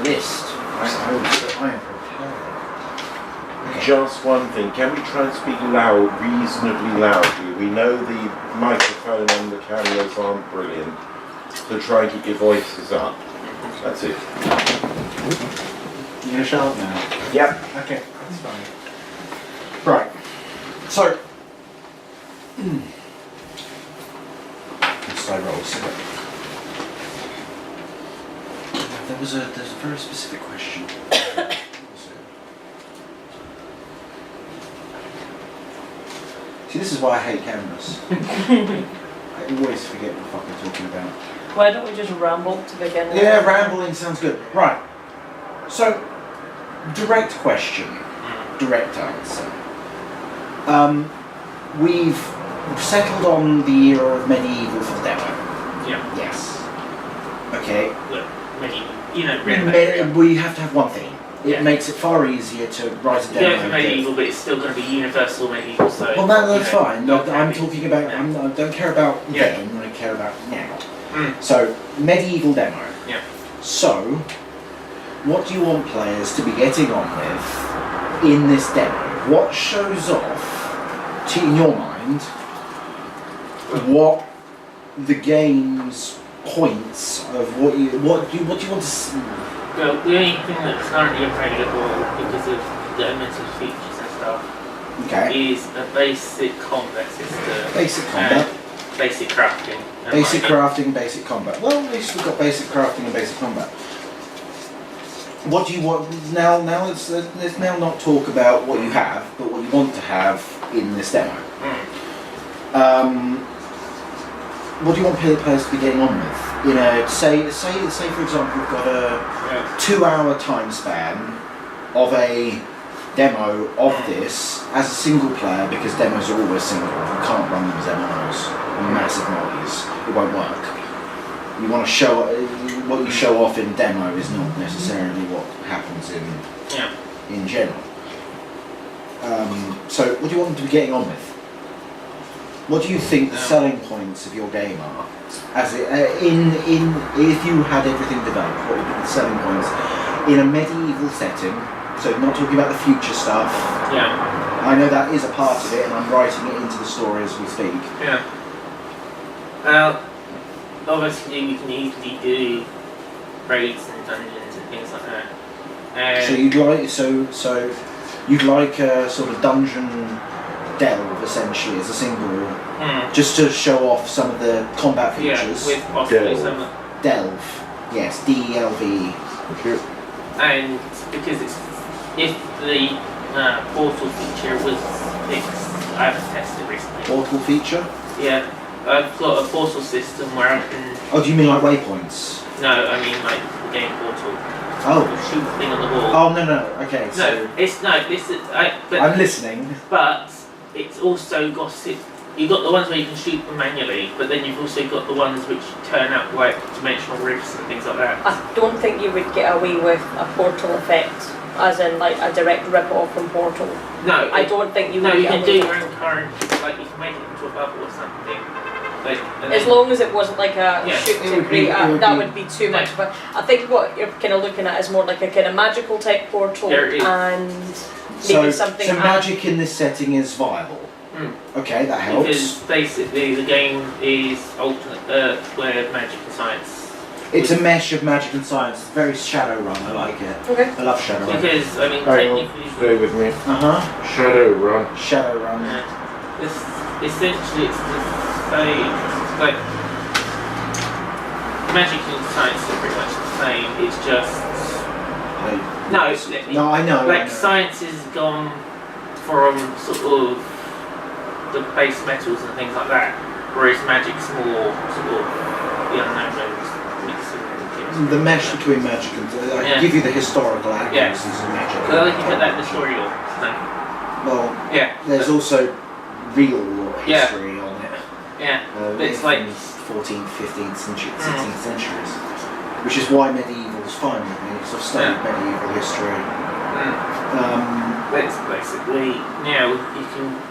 list. I am prepared. Okay. Just one thing, can we try and speak reasonably loudly? We know the microphone and the cameras aren't brilliant, so try and keep your voices up. That's it. You're gonna shout now? Yep. Okay, that's fine. Right. So. Slow rolls. There's a very specific question. See, this is why I hate cameras. I always forget what the fuck I'm talking about. Why don't we just ramble to begin with? Yeah, rambling sounds good. Right. So, direct question. Direct answer. We've settled on the era of medieval for the demo. Yeah. Yes. Okay. Look, medieval. You know, We have to have one theme. It makes it far easier to write a demo. Yeah, for medieval, but it's still going to be universal medieval, so... Well, that's fine. No, I'm talking about... I don't care about then, I care about now. So, medieval demo. Yeah. So, what do you want players to be getting on with in this demo? What shows off, in your mind, what the game's points of what do you want to see? Well, the only thing that's currently available because of the limited features and stuff is a basic combat system. Basic combat? Basic crafting. Basic crafting, basic combat. Well, at least we've got basic crafting and basic combat. What do you want now? Let's now not talk about what you have, but what you want to have in this demo. What do you want players to be getting on with? You know, say for example, we've got a 2-hour time span of a demo of this as a single player, because demos are always single. You can't run them as MMOs on massive multis. It won't work. You want to show what you show off in demo is not necessarily what happens in general. So, what do you want them to be getting on with? What do you think the selling points of your game are? As if you had everything developed, what would be the selling points in a medieval setting? So not talking about the future stuff. Yeah. I know that is a part of it, and I'm writing it into the story as we speak. Yeah. Well, obviously we can easily do raids and dungeons and things like that. So you'd like a sort of dungeon delve essentially as a single, just to show off some of the combat features. Yeah, with possibly some delve. Yes, DELV. And because if the portal feature was fixed, I haven't tested recently. Portal feature? Yeah, I've got a portal system where I can... Oh, do you mean like waypoints? No, I mean like the game portal. Oh. The shoot thing on the wall. Oh, no, okay, so... I'm listening. But it's also got... You've got the ones where you can shoot them manually, but then you've also got the ones which turn out like dimensional rifts and things like that. I don't think you would get away with a portal effect, as in like a direct rip-off from Portal. No. I don't think you would. No, you get can away do with your own current, like you can make it into a bubble or something. As long as it wasn't like a shoot to create, that would be too much. But I think what you're kind of looking at is more like a kind of magical type portal, and maybe something. So magic in this setting is viable. Okay, that helps. Because basically the game is alternate Earth where magic and science. It's a mesh of magic and science. It's very Shadowrun. I like it. Okay. I love Shadowrun. Because I mean, technically, stay with me. Shadowrun. Shadowrun. Essentially, it's the same. Like magic and science are pretty much the same. It's just no, I know. Like science has gone from sort of the base metals and things like that, whereas magic's more sort of the unknowns mixing. The mesh between magic and I can give you the historical accuracies of magic. Well, you can put that in the story lore. Well, there's also real history on it. Yeah, but it's like 14th, 15th century, 16th centuries, which is why medieval's fine with me. So I've studied medieval history. It's basically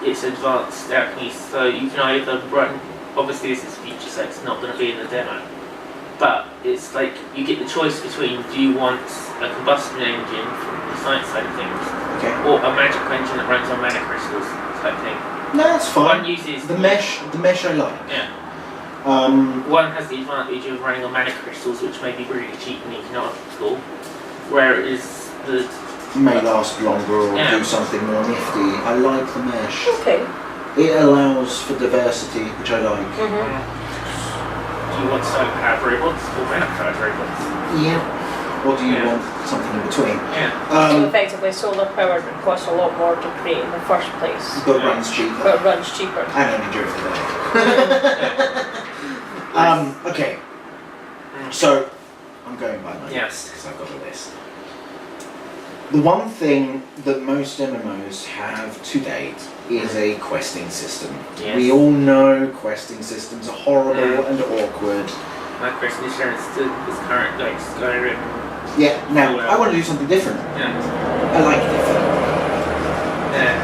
it's advanced alchemy, so you can either run. Obviously, this is feature, so it's not going to be in the demo. but it's like you get the choice between do you want a combustion engine from the science side of things, or a magical engine that runs on mana crystals type thing. No, that's fine. One uses the mesh I like. Yeah. One has the advantage of running on mana crystals, which may be really cheap and economical, whereas the may last longer or do something more nifty. I like the mesh. Okay. It allows for diversity, which I like. Do you want solar powered robots or mana powered robots? Yeah. Or do you want something in between? Yeah. So effectively, solar powered would cost a lot more to create in the first place. But runs cheaper. But runs cheaper. And only during the day. Okay. So, I'm going by my list because I've got a list. The one thing that most MMOs have to date is a questing system. Yes. We all know questing systems are horrible and awkward. My question is current like Skyrim. Yeah, now I want to do something different. Yeah. I like different. Yeah.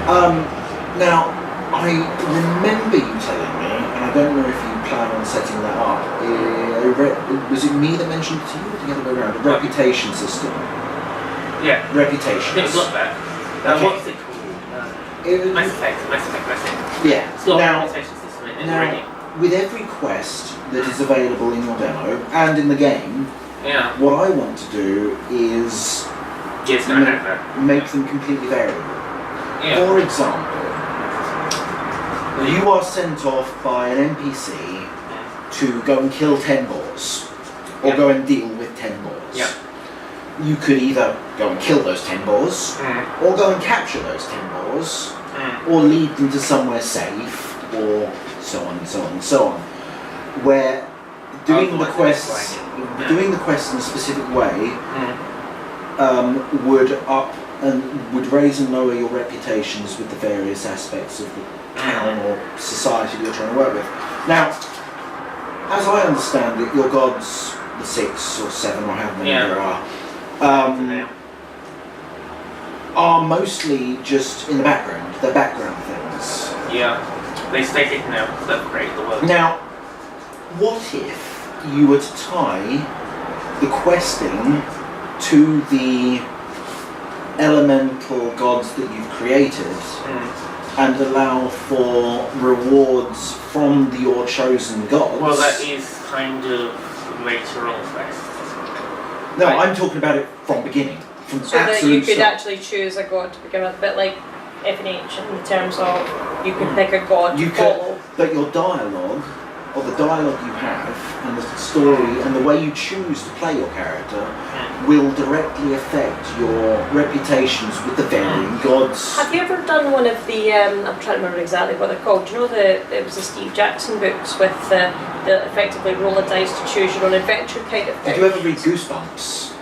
Now, I remember you telling me, and I don't know if you plan on setting that up, was it me that mentioned it to you or the other way around? A reputation system. Yeah. Reputations. It's got that. Okay. What's it called? Mass Effect. Yeah. It's got Now, a reputation system in it already. with every quest that is available in your demo and in the game, what I want to do is make them completely variable. Yeah. For example, you are sent off by an NPC to go and kill 10 boars, or go and deal with 10 boars. Yeah. You could either go and kill those 10 boars, or go and capture those 10 boars, or lead them to somewhere safe, or so on and so on and so on. Where doing the quests in a specific way would raise and lower your reputations with the various aspects of the town or society that you're trying to work with. Now, as I understand it, your gods, the 6 or 7 or however many there are mostly just in the background. They're background things. Yeah. They stay hidden now because they've created the world. Now, what if you were to tie the questing to the elemental gods that you've created and allow for rewards from your chosen gods? Well, that is kind of later on quest. No, I'm talking about it from beginning. From so that you could start. actually choose a god to begin with, a bit like F&H in terms of you can pick a god to follow. But your dialogue, or the dialogue you have, and the story, and the way you choose to play your character will directly affect your reputations with the varying gods. Have you ever done one of the, I'm trying to remember exactly what they're called, do you know it was the Steve Jackson books with the effectively roll a dice to choose your own adventure kind of thing? Did you ever read Goosebumps?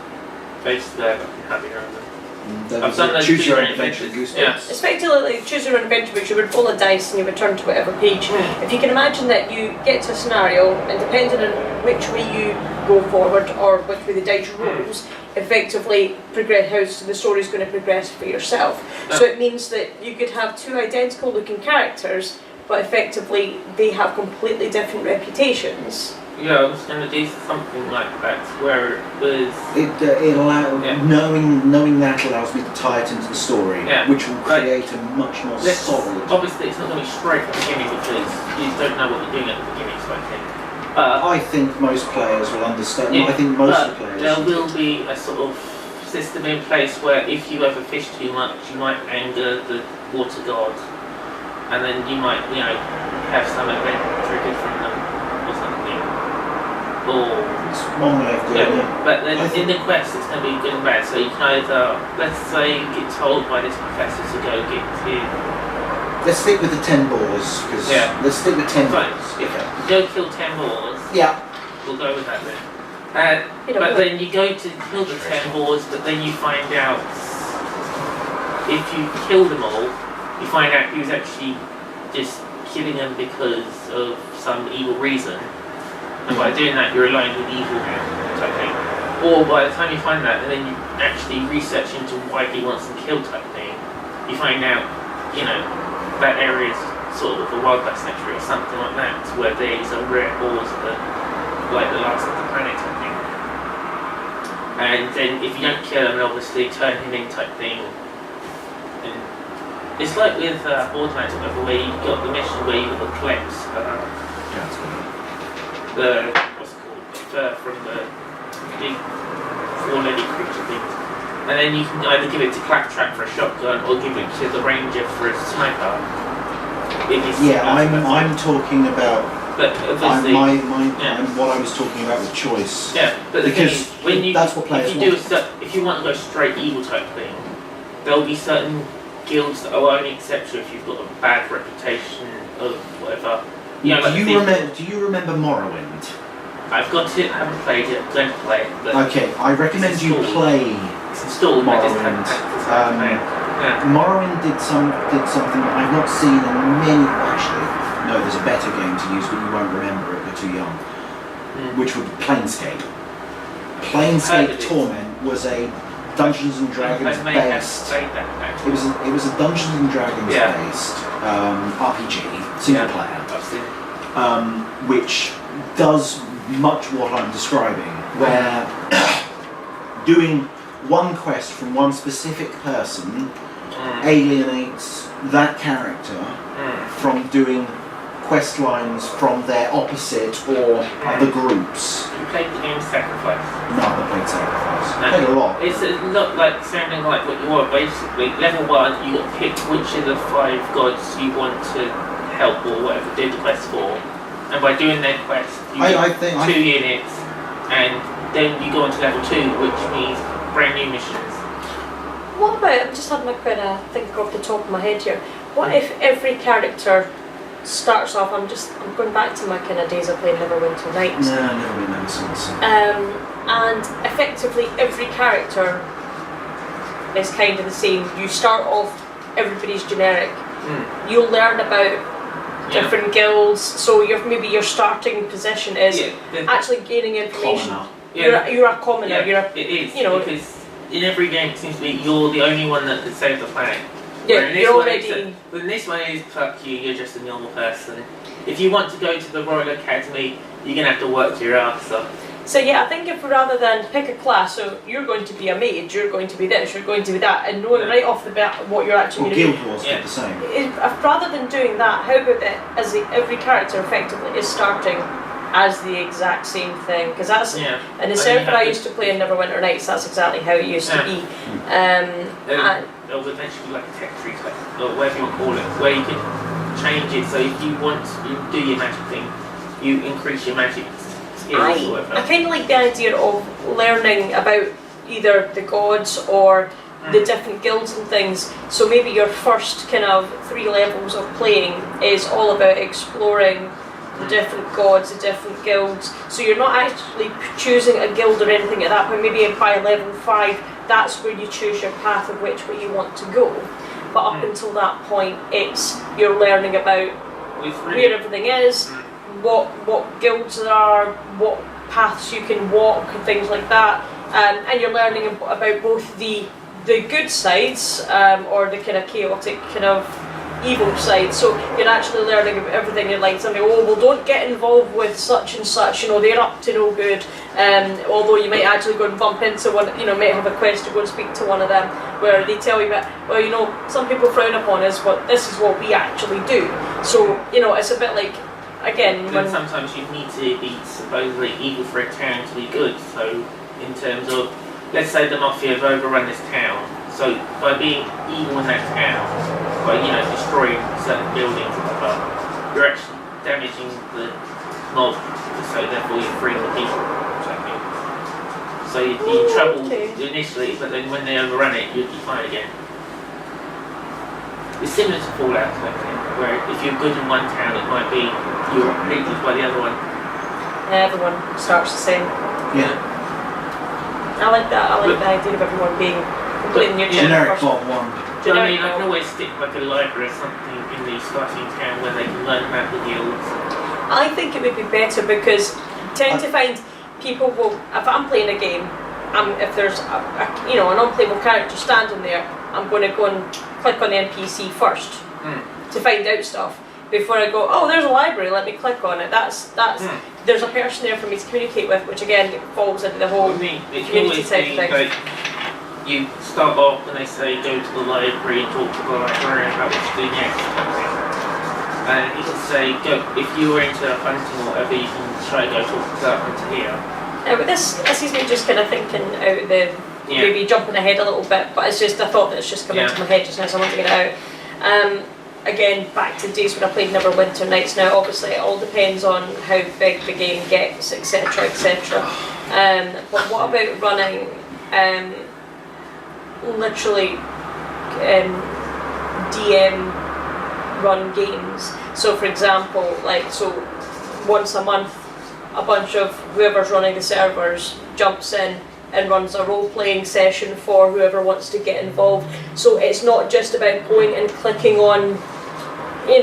Basically, I can't remember. I've done choose your own adventure Goosebumps. Yeah. It's effectively like choose your own adventure books. You would roll a dice and you would turn to whatever page. If you can imagine that you get to a scenario and depending on which way you go forward or which way the dice rolls, effectively progress how the story is going to progress for yourself. So it means that you could have 2 identical looking characters, but effectively they have completely different reputations. Yeah, I was going to do something like that, where it was... Knowing that allows me to tie it into the story, which will create a much more solid... Obviously it's not going to be straight from the beginning because you don't know what you're doing at the beginning, so I think. I think most players will understand. I think most of the players... There will be a sort of system in place where if you overfish too much, you might anger the water god, and then you might, have some event triggered from them or something. It's one way of doing it. But then in the quest it's going to be good and bad, so you can either, let's say you get told by this professor to go get to... Let's stick with the 10 boars, because let's stick with 10 boars. Go kill 10 boars. Yeah. We'll go with that then. But then you go to kill the 10 boars, but then you find out if you kill them all, you find out who's actually just killing them because of some evil reason. And by doing that, you're aligned with evil now, type thing. Or by the time you find that, and then you actually research into why he wants them killed, type thing, you find out, that area is sort of a wildlife sanctuary or something like that, where these are rare boars that like the last of the planet type thing. And then if you don't kill him, obviously turn him in type thing. And it's like with Borderlands, where you got the mission where you got the collect the what's it called, the fur from the big four-legged creature things. And then you can either give it to Claptrap for a shotgun or give it to the Ranger for a sniper. I'm talking about. But obviously, what I was talking about with choice. Yeah, but because when you that's what players if you want to go straight evil type thing, there'll be certain guilds that will only accept you if you've got a bad reputation of whatever. You know, do you remember Morrowind? I've got it. I haven't played it. I'm going to play it. But okay, I recommend you play. It's installed. Morrowind. Morrowind did something I've not seen in many. Actually, no, there's a better game to use, but you won't remember it. You're too young. Which would be Planescape. Planescape Torment was a Dungeons and Dragons based. It was a Dungeons and Dragons based RPG, single player, which does much what I'm describing, where doing one quest from one specific person alienates that character from doing quest lines from their opposite or other groups. You played the game Sacrifice? No, I played Sacrifice. I played a lot. It's not like sounding like what you want. Basically, level 1, you got to pick which of the 5 gods you want to help or whatever do the quest for, and by doing their quest, you get 2 units, and then you go on to level 2, which means brand new missions. What about, I'm just having a quick think off the top of my head here, what if every character starts off, I'm going back to my kind of days of playing Neverwinter Nights. No, Neverwinter Nights. And effectively every character is kind of the same. You start off, everybody's generic. You'll learn about different guilds, so maybe your starting position is actually gaining information. You're a commoner. It is, because in every game it seems to be you're the only one that can save the planet. Yeah, you're already. But this one is fuck you. You're just a normal person. If you want to go to the Royal Academy, you're gonna have to work your ass off. So yeah, I think if rather than pick a class, so you're going to be a mage, you're going to be this, you're going to be that, and knowing right off the bat what you're actually going to do. Guild Wars did the same. Rather than doing that, how about that? Every character effectively is starting as the exact same thing, because that's in the server I used to play in Neverwinter Nights. That's exactly how it used to be. There will eventually be like a tech tree, or whatever you want to call it, where you can change it. So if you want to do your magic thing, you increase your magic skills or whatever. I kind of like the idea of learning about either the gods or the different guilds and things. So maybe your first kind of 3 levels of playing is all about exploring the different gods, the different guilds. So you're not actually choosing a guild or anything at that point. Maybe by level 5, that's where you choose your path of which way you want to go. But up until that point, you're learning about where everything is, what guilds there are, what paths you can walk, and things like that. And you're learning about both the good sides or the kind of chaotic kind of evil side. So you're actually learning about everything. You're like somebody, don't get involved with such and such, they're up to no good. Although you might actually go and bump into one, might have a quest to go and speak to one of them where they tell you that, some people frown upon us, but this is what we actually do. So, it's a bit like, again, then sometimes you need to be supposedly evil for a town to be good. So in terms of, let's say the Mafia have overrun this town, so by being evil in that town, by destroying certain buildings and stuff, you're actually damaging the mob, so therefore you're freeing the people. So you'd be in trouble initially, but then when they overrun it, you'd be fine again. It's similar to Fallout, where if you're good in one town, it might be you're hated by the other one. Everyone starts the same. Yeah. I like that. I like the idea of everyone being completely neutral. Generic Bob 1. I can always stick like a library or something in the starting town where they can learn about the guilds. I think it would be better because I tend to find people will, if I'm playing a game, if there's an unplayable character standing there, I'm going to go and click on the NPC first to find out stuff before I go, there's a library, let me click on it. That's there's a person there for me to communicate with, which again falls into the whole I mean, it can community always side be of things. like you start off and they say go to the library and talk to the librarian about what to do next. And you can say go if you were into hunting or whatever, you can try to go talk to that hunter here. But this is me just kind of thinking out the maybe jumping ahead a little bit, but it's just a thought that's just come into my head just now, so I want to get it out. Again, back to the days when I played Neverwinter Nights. Now, obviously, it all depends on how big the game gets, etc., etc. But what about running literally DM run games? So, for example, once a month, a bunch of whoever's running the servers jumps in and runs a role-playing session for whoever wants to get involved. So it's not just about going and clicking on an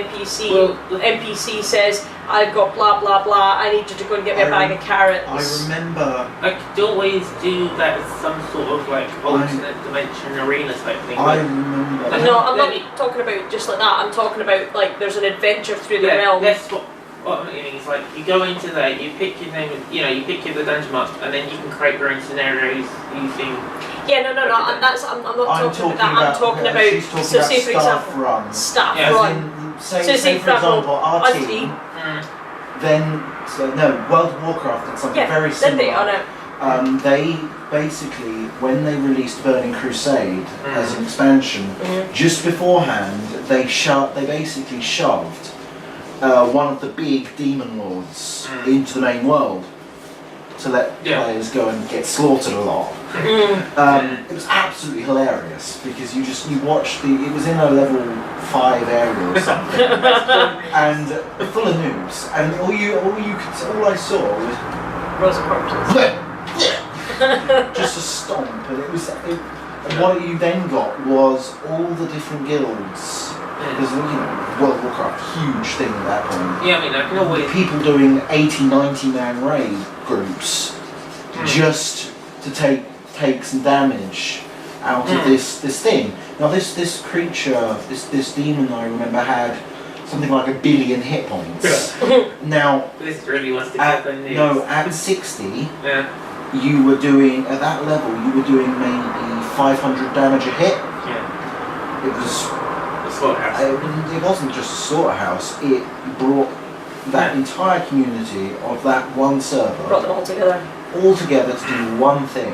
NPC. Well, NPC says, I've got blah blah blah, I need you to go and get me a bag of carrots. I remember... I could always do that as some sort of like alternate dimension arena type thing. I remember... No, I'm not talking about just like that, I'm talking about like there's an adventure through the realm. That's what I mean is like you go into there, you pick your name, you pick the dungeon master, and then you can create your own scenarios using. Yeah, no. I'm not talking about that. I'm talking about. So say for example, staff run. Say for example, our team. Then World of Warcraft did something very similar. They basically, when they released Burning Crusade as an expansion, just beforehand they basically shoved one of the big demon lords into the main world to let players go and get slaughtered a lot. It was absolutely hilarious because you watched it was in a level 5 area or something, and full of noobs, and all I saw was rows of corpses. just a stomp, and and what you then got was all the different guilds. Because World of Warcraft, huge thing at that point. Yeah, I mean, I can always... People doing 80, 90 man raid groups just to take some damage out of this thing. Now this creature, this demon I remember had something like 1 billion hit points. Now, this really wants to get them news. No, at 60, you were doing, at that level, you were doing maybe 500 damage a hit. Yeah. It was... Slaughterhouse. It wasn't just a slaughterhouse, it brought that entire community of that one server brought them all together to do one thing.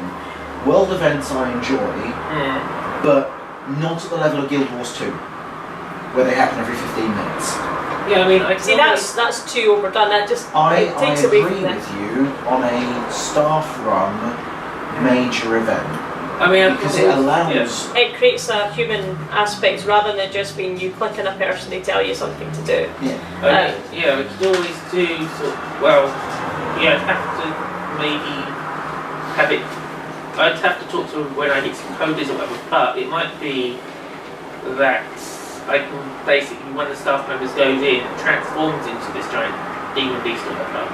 World events I enjoy, but not at the level of Guild Wars 2, where they happen every 15 minutes. Yeah, I mean, I see that's too overdone. That just takes away from that. I agree with you on a staff-run major event. I mean, because it allows... It creates a human aspect rather than just being you click on a person, they tell you something to do. Yeah. We could always do I'd have to maybe have it... I'd have to talk to when I get some coders or whatever, but it might be that I can basically, when the staff members goes in, transforms into this giant demon beast or whatever.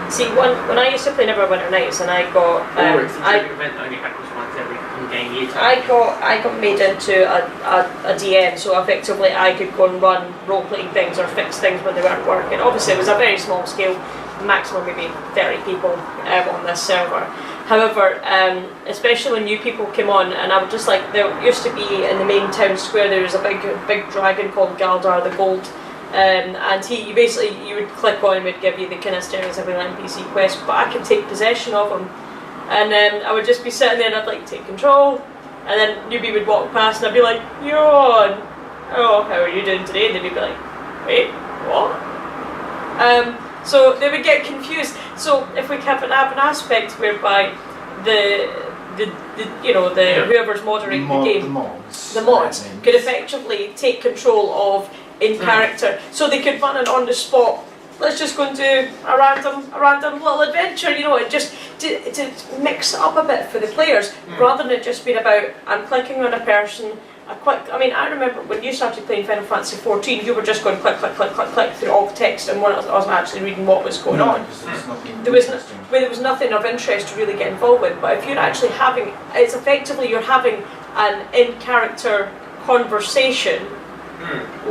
See, when I used to play Neverwinter Nights and I got... or it's an event that only happens once every in-game year. I got made into a DM, so effectively I could go and run role-playing things or fix things when they weren't working. Obviously it was a very small scale, maximum maybe 30 people on this server. However, especially when new people came on, and I would just like, there used to be in the main town square, there was a big dragon called Galdar the Gold. And you would click on him, it would give you the kind of stereotypical NPC quest, but I could take possession of him, and then I would just be sitting there and I'd like take control, and then newbie would walk past and I'd be like, Yawn, oh, how are you doing today? And they'd be like, wait, what? So they would get confused. So if we have an aspect whereby whoever's moderating the game, the mods could effectively take control of in character, so they could run it on the spot. Let's just go and do a random little adventure, just to mix it up a bit for the players, rather than it just being about I'm clicking on a person. I remember when you started playing Final Fantasy 14, you were just going click through all the text, and I wasn't actually reading what was going on. There was nothing of interest to really get involved with. But if you're actually having, it's effectively you're having an in-character conversation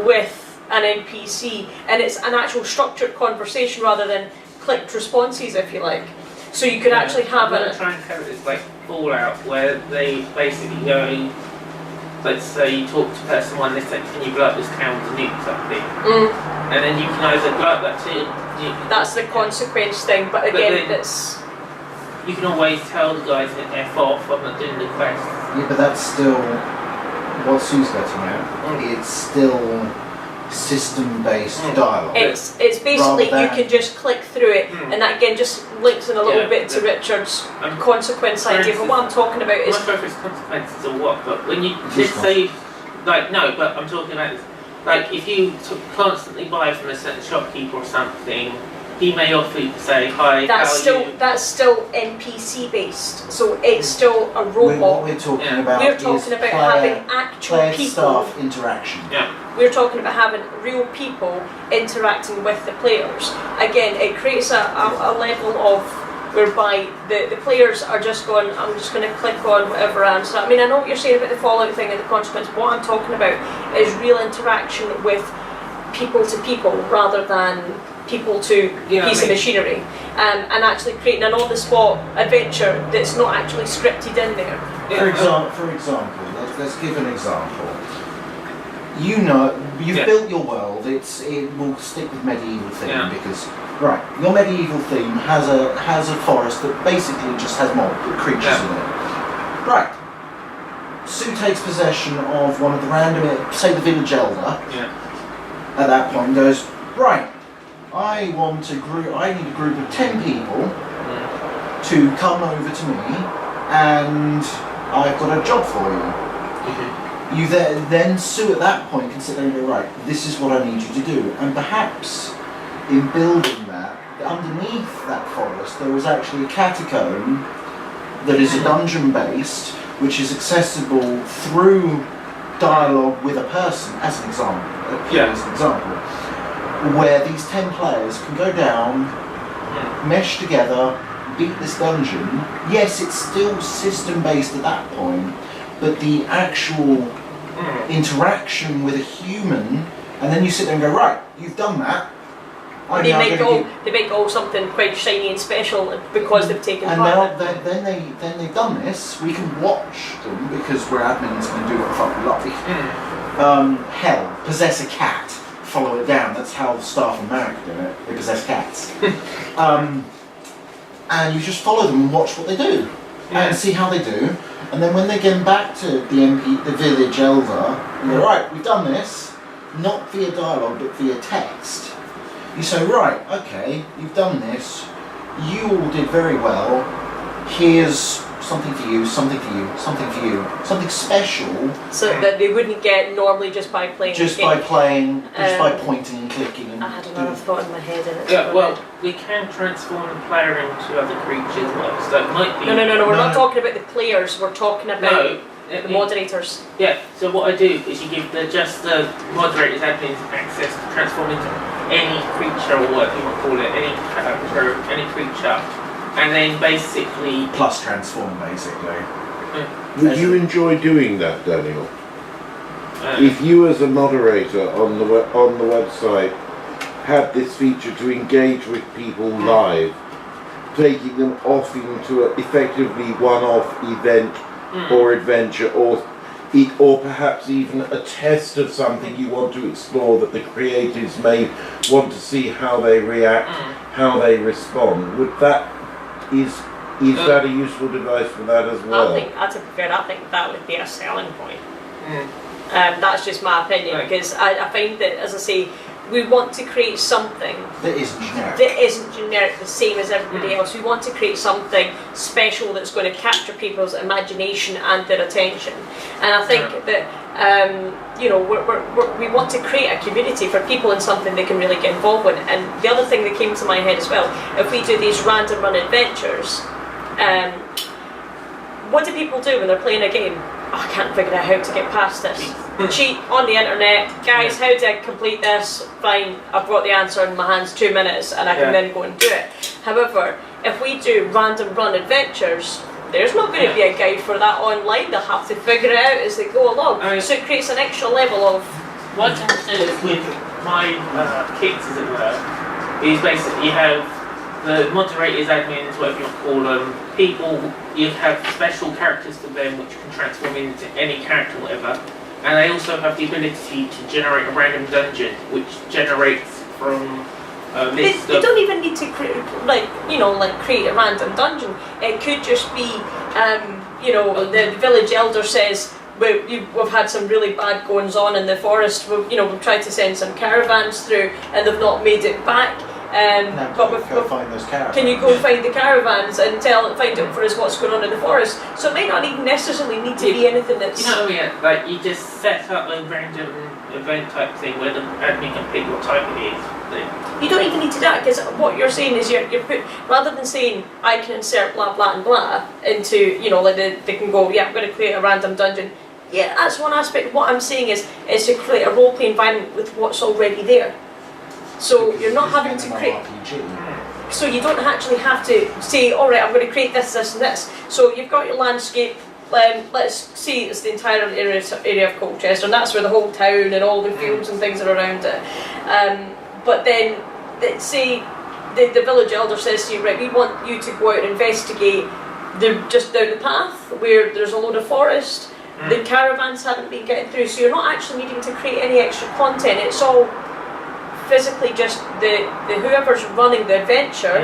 with an NPC, and it's an actual structured conversation rather than clicked responses, if you like. So you could actually have a try and have it like Fallout, where they basically go. Let's say you talk to person one, they say, can you blow up this town to nuke something? And then you can either blow up that too. That's the consequence thing, but again, it's. You can always tell the guys that F off, I'm not doing the quest. Yeah, but that's still what Sue's getting at. It's still system-based dialogue. It's basically you can just click through it, and that again just links in a little bit to Richard's consequence idea. But what I'm talking about is. I'm not sure if it's consequences or what, but when you just say, like, no, but I'm talking about this. Like, if you constantly buy from a certain shopkeeper or something, he may offer you to say, hi, that's still NPC based, so it's still a robot. What we're talking about having actual people. Staff interaction. Yeah. We're talking about having real people interacting with the players. Again, it creates a level of whereby the players are just going, I'm just going to click on whatever answer. I mean, I know what you're saying about the Fallout thing and the consequence, but what I'm talking about is real interaction with people to people rather than people to piece of machinery, and actually creating an on-the-spot adventure that's not actually scripted in there. For example, let's give an example. You know, you've built your world. It will stick with medieval theme because your medieval theme has a forest that basically just has more creatures in it. Right. Sue takes possession of one of the random, say the village elder. At that point, goes right. I need a group of 10 people to come over to me, and I've got a job for you. You then Sue at that point can sit there and go, right, this is what I need you to do. And perhaps in building that, underneath that forest, there was actually a catacomb that is a dungeon based, which is accessible through dialogue with a person, as an example. Where these 10 players can go down, mesh together, beat this dungeon. Yes, it's still system-based at that point, but the actual interaction with a human, and then you sit there and go, right, you've done that. They make all something quite shiny and special because they've taken part. And now then they've done this, we can watch them because we're admins and do what the fuck we like. Hell, possess a cat. Follow it down. That's how the staff in America do it. They possess cats. And you just follow them and watch what they do and see how they do. And then when they get back to the village elder, you go, right, we've done this, not via dialogue but via text. You say, right, okay, you've done this. You all did very well. Here's something for you, something for you, something for you, something special. So that they wouldn't get normally just by playing. Just by pointing and clicking. And I had another thought in my head. And yeah, well, we can transform the player into other creatures. So it might be. No. We're not talking about the players. We're talking about the moderators. Yeah. So what I do is you give the moderators admins access to transform into any creature or whatever you want to call it, any character, any creature. And then basically... Plus transform, basically. Would you enjoy doing that, Daniel? If you as a moderator on the website had this feature to engage with people live, taking them off into an effectively one-off event or adventure, or perhaps even a test of something you want to explore that the creatives may want to see how they react, how they respond, is that a useful device for that as well? I think that would be a selling point. That's just my opinion, because I find that, as I say, we want to create something that isn't generic, the same as everybody else. We want to create something special that's going to capture people's imagination and their attention. And I think that we want to create a community for people in something they can really get involved with. And the other thing that came to my head as well, if we do these random run adventures, what do people do when they're playing a game? I can't figure out how to get past this. Cheat on the internet. Guys, how do I complete this? Fine, I've got the answer in my hands, 2 minutes, and I can then go and do it. However, if we do random run adventures, there's not going to be a guide for that online. They'll have to figure it out as they go along. So it creates an extra level of what I tend to do with my kits, as it were, is basically you have the moderators, admins, whatever you want to call them, people, you have special characters for them which can transform into any character, whatever. And they also have the ability to generate a random dungeon, which generates from a list You don't even need to create, create a random dungeon. It could just be, the village elder says, we've had some really bad goings on in the forest. We've tried to send some caravans through, and they've not made it back. But go find those caravans. Can you go find the caravans and find out for us what's going on in the forest? So it may not even necessarily need to be anything that's... You know what I mean? Like, you just set up a random event type thing where the admin can pick what type it is. You don't even need to do that, because what you're saying is you're rather than saying I can insert blah blah and blah into, they can go, yeah, I'm going to create a random dungeon. Yeah, that's one aspect. What I'm saying is to create a role-play environment with what's already there. So you're not having to create... So you don't actually have to say, alright, I'm going to create this, this and this. So you've got your landscape, let's see it's the entire area of Colchester, and that's where the whole town and all the fields and things are around it. But then, say the village elder says to you, right, we want you to go out and investigate just down the path where there's a load of forest, the caravans haven't been getting through, so you're not actually needing to create any extra content. It's all physically just the whoever's running the adventure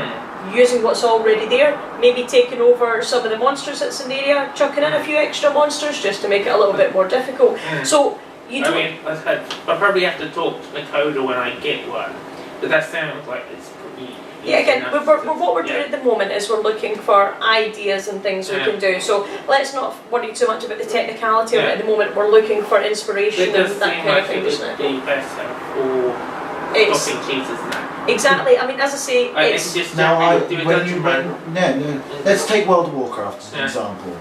using what's already there, maybe taking over some of the monsters that's in the area, chucking in a few extra monsters just to make it a little bit more difficult. So you don't... I probably have to talk to the coder when I get one, but that sounds like it's pretty... Yeah, again, what we're doing at the moment is we're looking for ideas and things we can do. So let's not worry too much about the technicality of it at the moment. We're looking for inspiration and that kind of thing, doesn't it? It does seem like it would be better for stopping cheaters and that. Exactly. I mean, as I say, it's... Let's take World of Warcraft as an example.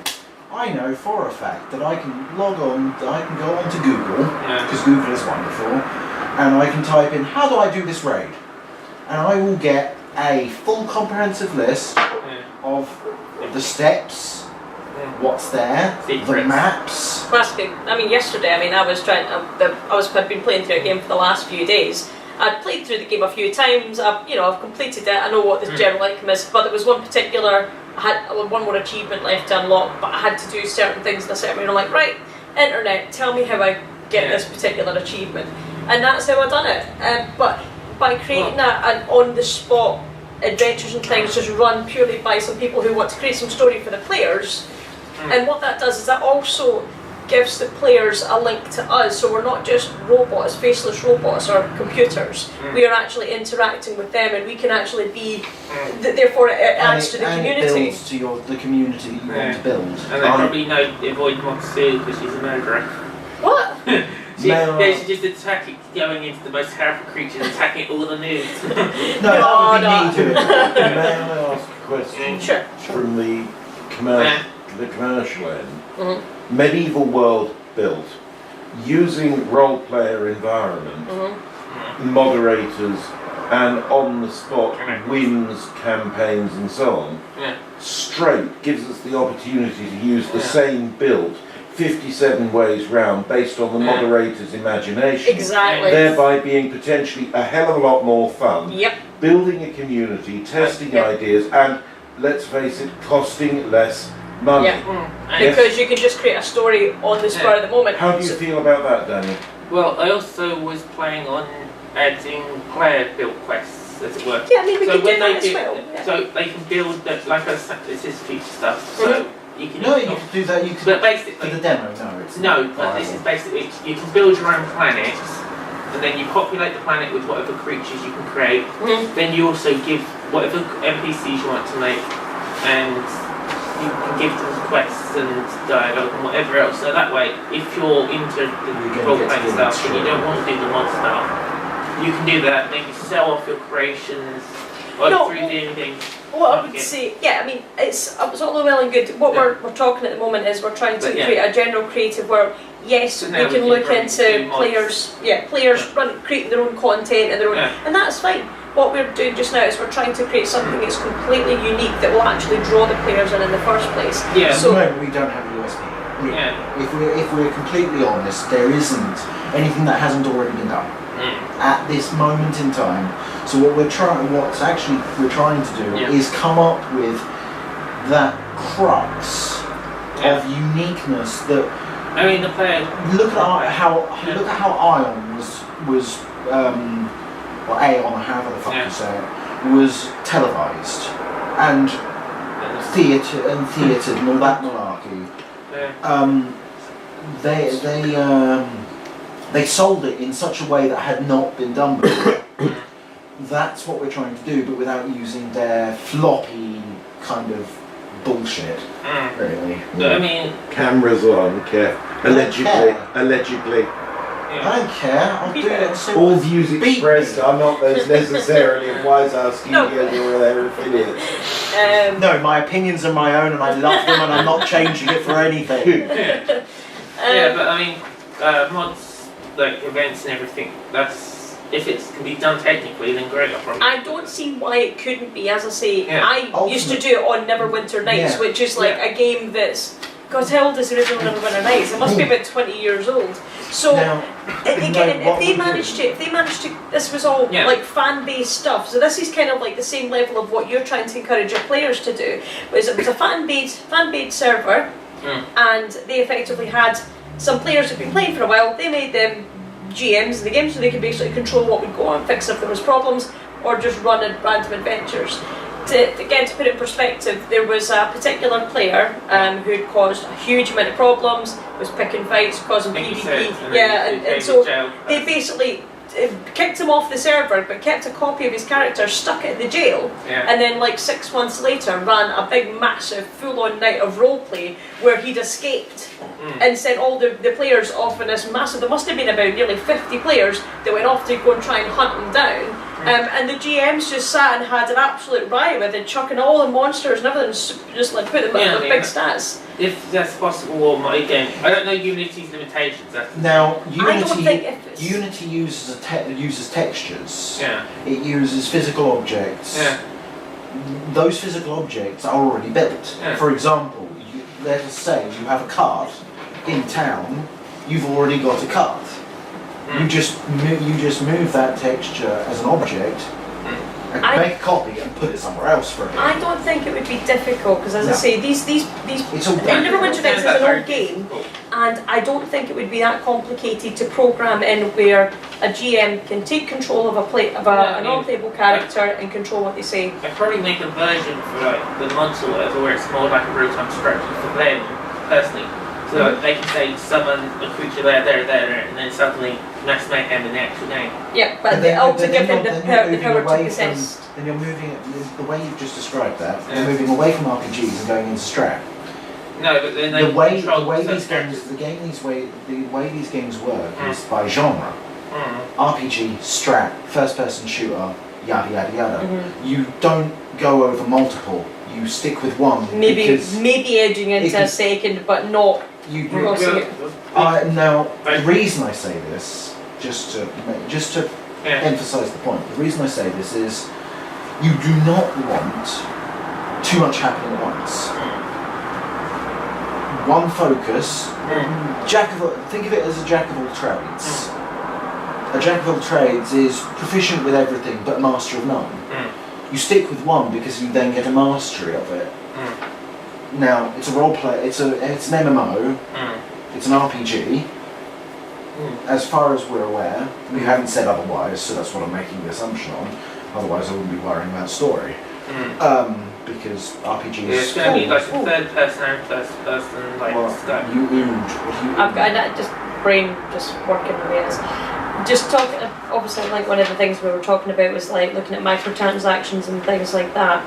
I know for a fact that I can log on, that I can go onto Google, because Google is wonderful, and I can type in, how do I do this raid? And I will get a full comprehensive list of the steps, what's there, the maps. Yesterday, I've been playing through a game for the last few days. I'd played through the game a few times. I've completed it. I know what the general outcome is, but there was one particular. I had one more achievement left to unlock, but I had to do certain things in a certain way. And I'm like, right, internet, tell me how I get this particular achievement, and that's how I done it. But by creating an on-the-spot adventures and things just run purely by some people who want to create some story for the players, and what that does is that also gives the players a link to us, so we're not just robots, faceless robots or computers. We are actually interacting with them, and we can actually be, therefore it adds to the community. And it builds to the community that you want to build. And they probably know avoid Moxie because she's a murderer. What? She's just attacking, going into the most powerful creatures, attacking all the noobs. That would be me doing it. May I ask a question from the commercial end? Medieval world built, using role player environment, moderators, and on the spot wins, campaigns, and so on. Straight gives us the opportunity to use the same build 57 ways round based on the moderator's imagination. Exactly. Thereby being potentially a hell of a lot more fun. Yep. Building a community, testing ideas, and let's face it, costing less money. Because you can just create a story on the spur of the moment. How do you feel about that, Danny? Well, I also was planning on adding player-built quests, as it were. Yeah, I mean, we can do that as well. So they can build, like I said, this is future stuff. So you can. No, you can do that. You can. But basically, for the demo, no, it's but this is basically you can build your own planets, and then you populate the planet with whatever creatures you can create. Then you also give whatever NPCs you want to make, and you can give them quests and dialogue and whatever else. So that way, if you're into the role-playing stuff and you don't want to do the mod stuff, you can do that. Maybe sell off your creations through D&D. What I would say, it's all well and good. What we're talking at the moment is we're trying to create a general creative where, yes, we can look into players creating their own content and their own, and that's fine. What we're doing just now is we're trying to create something that's completely unique that will actually draw the players in the first place. So at the moment we don't have a USP. Really. Yeah. If we're completely honest, there isn't anything that hasn't already been done at this moment in time. So we're trying to do is come up with that crux of uniqueness that. I mean, the player. Look at how Ion was or Aeon, or however the fuck you say it, was televised and theatred and all that malarkey. They sold it in such a way that had not been done before. That's what we're trying to do, but without using their floppy kind of bullshit. Really. I mean, cameras on, allegedly. I don't care. I'll do it. All views expressed are not those necessarily of Wise House Studios or their affiliates. No, my opinions are my own, and I love them, and I'm not changing it for anything. But I mean, mods, like events and everything. That's if it can be done technically, then great. I don't see why it couldn't be. As I say, I used to do it on Neverwinter Nights, which is like a game that's. God, how old is the original Neverwinter Nights? It must be about 20 years old. So if they managed to, this was all like fan-based stuff. So this is kind of like the same level of what you're trying to encourage your players to do. It was a fan-based server, and they effectively had some players who'd been playing for a while. They made them GMs in the game, so they could basically control what would go on, fix if there was problems, or just run random adventures. Again, to put it in perspective, there was a particular player who'd caused a huge amount of problems, was picking fights, causing PvP, and so they basically kicked him off the server, but kept a copy of his character, stuck it in the jail, and then like 6 months later ran a big, massive, full-on night of roleplay where he'd escaped and sent all the players off in this massive. There must have been about nearly 50 players that went off to go and try and hunt him down. And the GMs just sat and had an absolute riot with it, chucking all the monsters and everything, just like put them with big stats. If that's possible, or my game, I don't know Unity's limitations. Now, Unity uses textures. It uses physical objects. Those physical objects are already built. For example, let us say you have a card in town. You've already got a card. You just move that texture as an object and make a copy and put it somewhere else for it. I don't think it would be difficult because, as I say, these Neverwinter Nights is an old game, and I don't think it would be that complicated to program in where a GM can take control of a non-playable character and control what they say. I'd probably make a version for like the months or whatever where it's more like a real-time strategy for them personally. So they can say summon a creature there, and then suddenly mass mayhem in the actual game. Yeah, but to give them the power to possess. Then you're moving it, the way you've just described that, you're moving away from RPGs and going into strat. No, but then the way these games work is by genre. RPG, strat, first person shooter, yada yada yada. You don't go over multiple. You stick with one. Maybe edging into a second, but not. Now, the reason I say this, just to emphasise the point, the reason I say this is you do not want too much happening at once. One focus. Think of it as a jack of all trades. A jack of all trades is proficient with everything but master of none. You stick with one because you then get a mastery of it. Now, it's a role play, it's an MMO, it's an RPG. As far as we're aware, we haven't said otherwise, so that's what I'm making the assumption on. Otherwise, I wouldn't be worrying about story. Because RPGs. It's going to be like a third person and first person, like stuff. I've got just brain just working the way it is. Just talking, obviously, like one of the things we were talking about was like looking at microtransactions and things like that.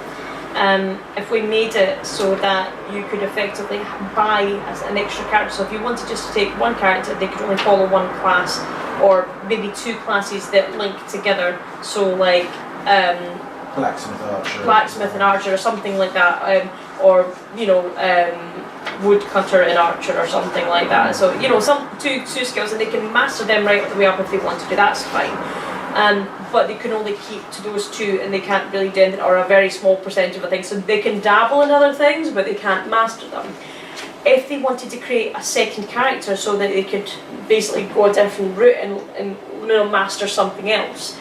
If we made it so that you could effectively buy as an extra character, so if you wanted just to take one character, they could only follow one class, or maybe two classes that link together. So like blacksmith and archer, or something like that, or woodcutter and archer or something like that. So some two skills, and they can master them right the way up if they want to do. That's fine. But they can only keep to those two, and they can't really do anything, or a very small percentage of a thing. So they can dabble in other things, but they can't master them. if they wanted to create a second character so that they could basically go a different route and master something else,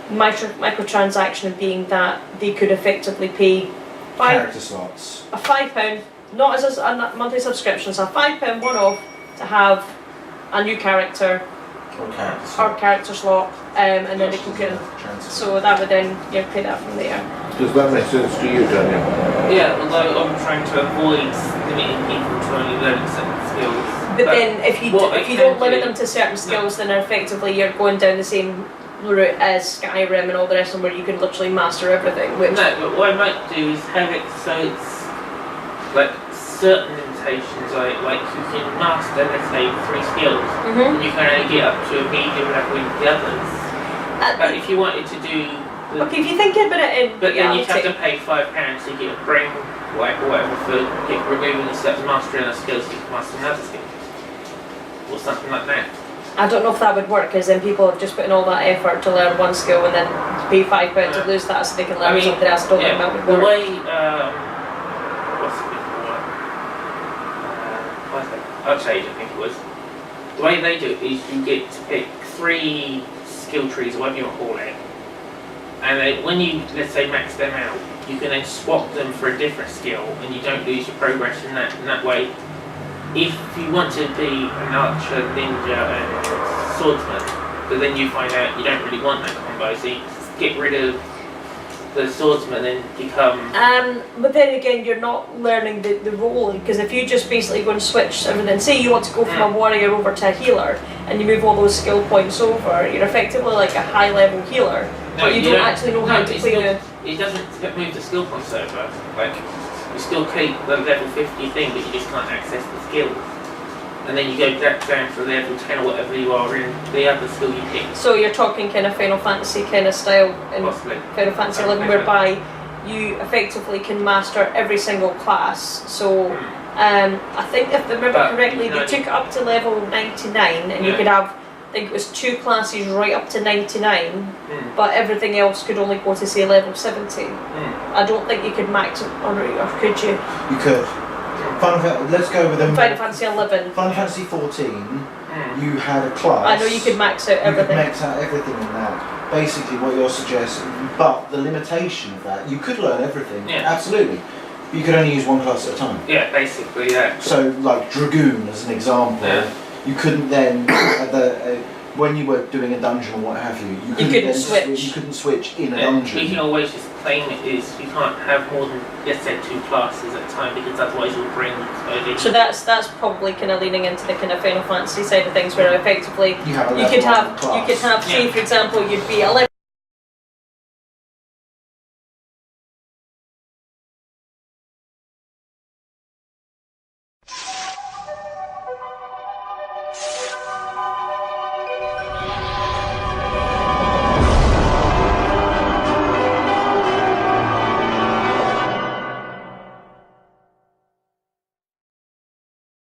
microtransaction being that they could effectively pay Character slots. a £5, not as a monthly subscription, so a £5 one-off to have a new character or character slot, and then they can get. So that would then pay that from there. Does that make sense to you, Daniel? Yeah, although I'm trying to avoid limiting people to only learning certain skills. But then if you don't limit them to certain skills, then effectively you're going down the same route as Skyrim and all the rest of them, where you can literally master everything. Which no, but what I might do is have it so it's like certain limitations, like you can master, let's say, 3 skills, and you can only get up to a medium level with the others. But if you wanted to do okay, if you think about it in but then reality, you'd have to pay £5 to get a brain wipe or whatever for removing a certain mastering of skills to master another skill. Or something like that. I don't know if that would work, because then people have just put in all that effort to learn one skill and then pay £5 to lose that so they can learn something else. I don't think that would work. The way what's it called? Arcade, I think it was. The way they do it is you get to pick 3 skill trees, or whatever you want to call it. And then when you, let's say, max them out, you can then swap them for a different skill, and you don't lose your progress in that way. If you want to be an archer, ninja, and swordsman, but then you find out you don't really want that combo, so you get rid of the swordsman and become. But then again, you're not learning the role, because if you just basically go and switch everything, say you want to go from a warrior over to a healer, and you move all those skill points over, you're effectively like a high level healer. No, but you don't actually know how to play the. It doesn't move the skill points over. Like, you still keep the level 50 thing, but you just can't access the skills. And then you go back down to level 10 or whatever you are in the other skill you pick. So you're talking kind of Final Fantasy kind of style in Possibly. Final Fantasy 11, whereby you effectively can master every single class. So I think if I remember correctly, they took it up to level 99, and you could have, I think it was 2 classes right up to 99, but everything else could only go to say level 70. I don't think you could max it, or could you? You could. Let's go with them. Final Fantasy 11. Final Fantasy 14, you had a class. I know you could max out everything. You could max out everything in that. Basically what you're suggesting, but the limitation of that, you could learn everything, absolutely. But you could only use one class at a time. Yeah, basically, yeah. So, like Dragoon as an example, you couldn't then, when you were doing a dungeon or what have you, you couldn't switch. You couldn't switch in a dungeon. You can always just claim it is, you can't have more than, let's say, 2 classes at a time, because otherwise you'll bring exploding. So that's probably kind of leaning into the kind of Final Fantasy side of things, where effectively you could have, say for example, you'd be a level